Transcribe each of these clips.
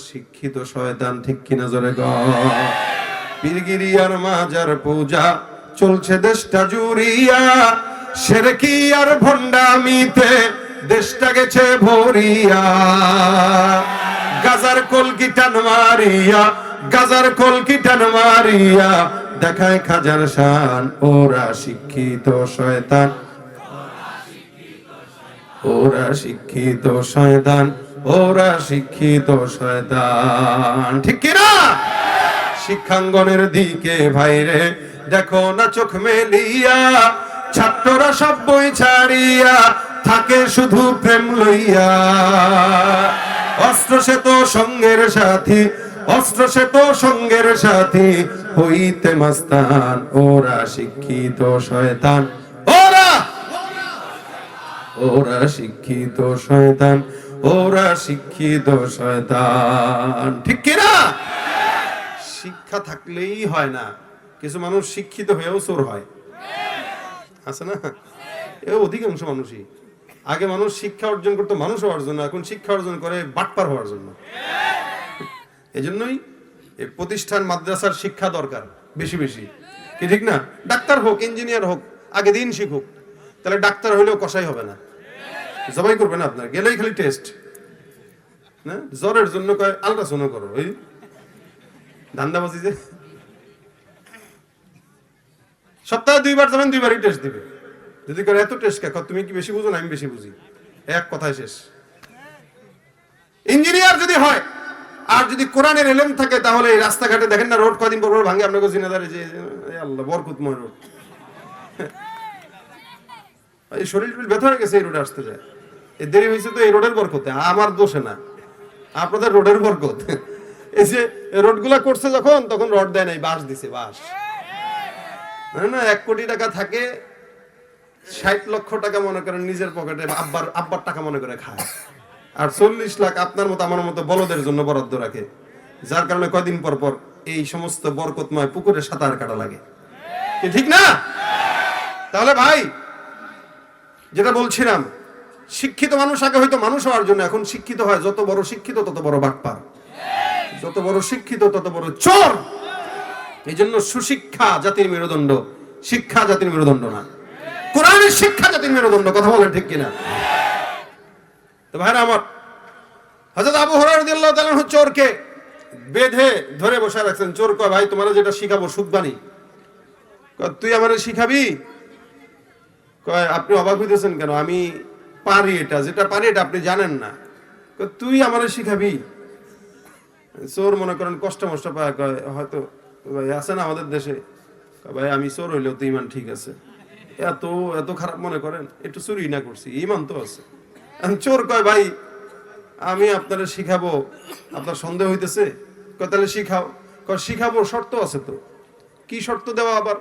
শিক্ষিত শয়তান, ঠিক কিনা জোরে গো? পীরগিরিয়ার মাজার পূজা চলছে দেশটা জুড়িয়া, শিরকি আর ভণ্ডামিতে দেশটা গেছে ভরিয়া। গাজার কলকি টান মারিয়া, গাজার কলকি টান মারিয়া দেখায় খাজার শান। ওরা শিক্ষিত শয়তান, ওরা শিক্ষিত শয়তান, ওরা শিক্ষিত শয়তান, ঠিক কিনা? শিক্ষাঙ্গনের দিকে ভাইরে দেখো না চোখ মেলিয়া, ছাত্ররা সব বই ছাড়িয়া থাকে শুধু প্রেম লইয়া। অস্ত্র সে তো সঙ্গের সাথী, অস্ত্র সে তো সঙ্গের সাথী হইতে মাস্তান। ওরা শিক্ষিত শয়তান, ওরা ওরা শিক্ষিত শয়তান, ওরা শিক্ষিত শয়তান, ঠিক কিনা? শিক্ষা থাকলেই হয় না, কিছু মানুষ শিক্ষিত হয়েও চোর হয়, আছে না? এ অধিকাংশ মানুষই। আগে মানুষ শিক্ষা অর্জন করতো মানুষ হওয়ার জন্য, এখন শিক্ষা অর্জন করে বাটপার হওয়ার জন্য। এজন্যই এই প্রতিষ্ঠান মাদ্রাসার শিক্ষা দরকার বেশি বেশি, কি ঠিক না? ডাক্তার হোক, ইঞ্জিনিয়ার হোক, আগে দিন শিখুক, তাহলে ডাক্তার হইলেও কষাই হবে না, জবাই করবে না আপনার, গেলেই খালি টেস্ট না। জ্বরের জন্য কয় আলট্রাসাউন্ড করো, ওই ধান্দাবাজি যে। সপ্তাহে 2 বার যাবেন, 2 বারই টেস্ট দিবে। যদি করে এত টেস্ট কে, তুমি কি বেশি বুঝো না আমি বেশি বুঝি, এক কথায় শেষ। ইঞ্জিনিয়ার যদি হয় আর যদি কোরআনের এলেম থাকে, তাহলে এই রাস্তাঘাটে দেখেন না রোড কদিন পর ভাঙে, আপনাকে জিনাদারে যে আল্লাহ বরকতময় রোড, এই শরীর ব্যথা হয়ে গেছে এই রোডে আসতে যায়। এই দেরি হয়েছে তো এই রোডের বরকতে, আমার দোষে না, আপনাদের রোডের বরকত। এই যে রোড গুলা করছে যখন, তখন রড দেয় নাই, বাঁশ দিছে, বাঁশ না। 1 কোটি টাকা থাকে, 60 লক্ষ টাকা মনে করেন নিজের পকেটে, আব্বার টাকা মনে করে খায়, আর 40 লাখ আপনার মতো আমার মতো বলদের জন্য বরাদ্দ রাখে, যার কারণে কয়দিন পর পর এই সমস্ত বরকতময় পুকুরে সাঁতার কাটা লাগে, ঠিক না? তাহলে ভাই যেটা বলছিলাম, শিক্ষিত মানুষ আগে হয়তো মানুষ হওয়ার জন্য, এখন শিক্ষিত হয় যত বড় শিক্ষিত তত বড় বাটপার, যত বড় শিক্ষিত তত বড় চোর। এই জন্য সুশিক্ষা জাতির মেরুদণ্ড, শিক্ষা জাতির মেরুদণ্ড না, কোরআনের শিক্ষা জাতির মেরুদণ্ড, কথা বলেন ঠিক কিনা? তো ভাইরা আমার, হযরত আবু হুরায়রা রাদিয়াল্লাহু তাআলা চোরকে বেঁধে ধরে বসে রাখছেন। চোর কয়, ভাই তোমার যেটা শিখাবো সুখবাণী, তুই আমারে শিখাবি? কয়, আপনি অবাক হইতেছেন কেন? আমি পারি, এটা যেটা পারি এটা আপনি জানেন না, তুই আমারে শিখাবি? চোর মনে করেন কষ্ট মষ্ট পায়, কয় হয়তো ভাই আছে না আমাদের দেশে, ভাই আমি চোর হইলেও তো ইমান ঠিক আছে, এত এত খারাপ মনে করেন, একটু চুরি না করছি, ইমান তো আছে। চোর কয়, ভাই আমি আপনারে শিখাবো, আপনার সন্দেহ হইতেছে? কয় তাহলে শিখাও। কয় শিখাবো, শর্ত আছে তো। কি শর্ত দেওয়া আবার?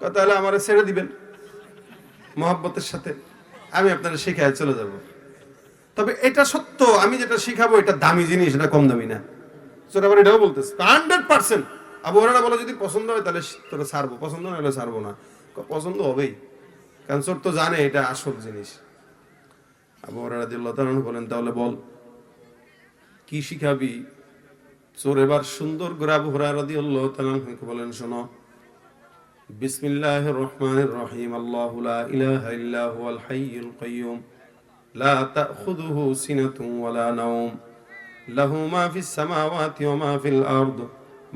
কয় তাহলে আমারে ছেড়ে দিবেন মহব্বতের সাথে, আমি আপনারা শিখায় চলে যাব। তবে এটা সত্য, আমি যেটা শিখাবো এটা দামি জিনিস, এটা কম দামি না। চোর আবার এটাও বলতেছে 100%। আবু হুরায়রা বলে, যদি পছন্দ হয় তাহলে তোরা ছাড়বো, পছন্দ না হলে ছাড়বো না। পছন্দ হবেই, কারণ চোর তো জানে এটা আসল জিনিস। আবু হুরায়রা রাদিয়াল্লাহু তাআলা বলেন, তাহলে বল কি শিখাবি? চোর এবার সুন্দর করে আবু হুরায়রা রাদিয়াল্লাহু তাআলা বলেন, শোনো, বিসমিল্লাহির রহমানির রহিম, আল্লাহু লা ইলাহা ইল্লা হুয়াল হাইয়ুল কাইয়্যুম লা তাখুযুহু সিনাতুন ওয়ালা নাওম লাহু মা ফিস সামাওয়াতি ওয়া মা ফিল আরদ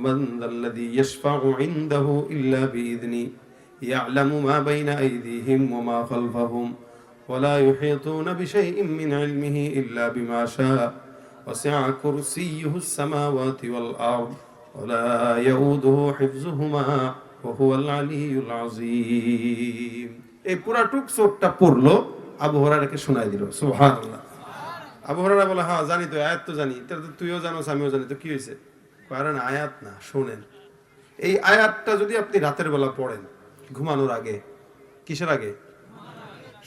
মান যাল্লাযী ইয়াশফা'ু ইনদাহু ইল্লা বিইذনি ইয়া'লামু মা বাইনা আইদিহিম ওয়া মা খালফাহুম ওয়া লা ইউহীতুনা বিশাইইন মিন ইলমিহি ইল্লা বিমা শাআ ওয়াসি'a কুরসিয়্যুহুস সামাওয়াতি ওয়াল আরদ ওয়া লা ইয়াউদুহু হিফযুহুমা ওয়া হুয়াল আলিয়্যুল আযীম। এই পুরাটুক সূরাটা পড়লো, আবু হুরায়রাকে শোনায় দিল। সুবহানাল্লাহ। আবু হুরায়রা বলে, হ্যাঁ জানি তো, আয়াত তো জানি। তো তুইও জানোস, আমিও জানি, তো কি হয়েছে? কারণ আয়াত না, শোনেন। এই আয়াতটা যদি আপনি রাতের বেলা পড়েন ঘুমানোর আগে, কিসের আগে?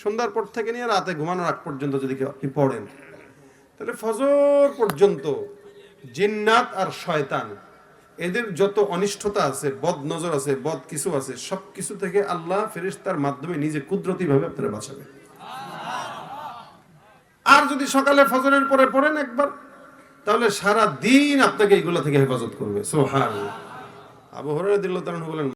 সন্ধ্যার পর থেকে নিয়ে রাতে ঘুমানোর আগ পর্যন্ত যদি আপনি পড়েন, তাহলে ফজর পর্যন্ত জিন্নাত আর শয়তান এদের যত অনিষ্টতা আছে, বদ নজর আছে, বদ কিছু আছে, সব কিছু থেকে আল্লাহ ফেরেশতার মাধ্যমে নিজে কুদরতি ভাবে আপনারা বাঁচাবে। আর যদি সকালে ফজরের পরে পড়েন একবার, তাহলে সারা দিন আপনাকে এইগুলো থেকে হেফাজত করবে। সুবহানাল্লাহ। আবু হুরায়রা রাদিয়াল্লাহু তাআলা বলেন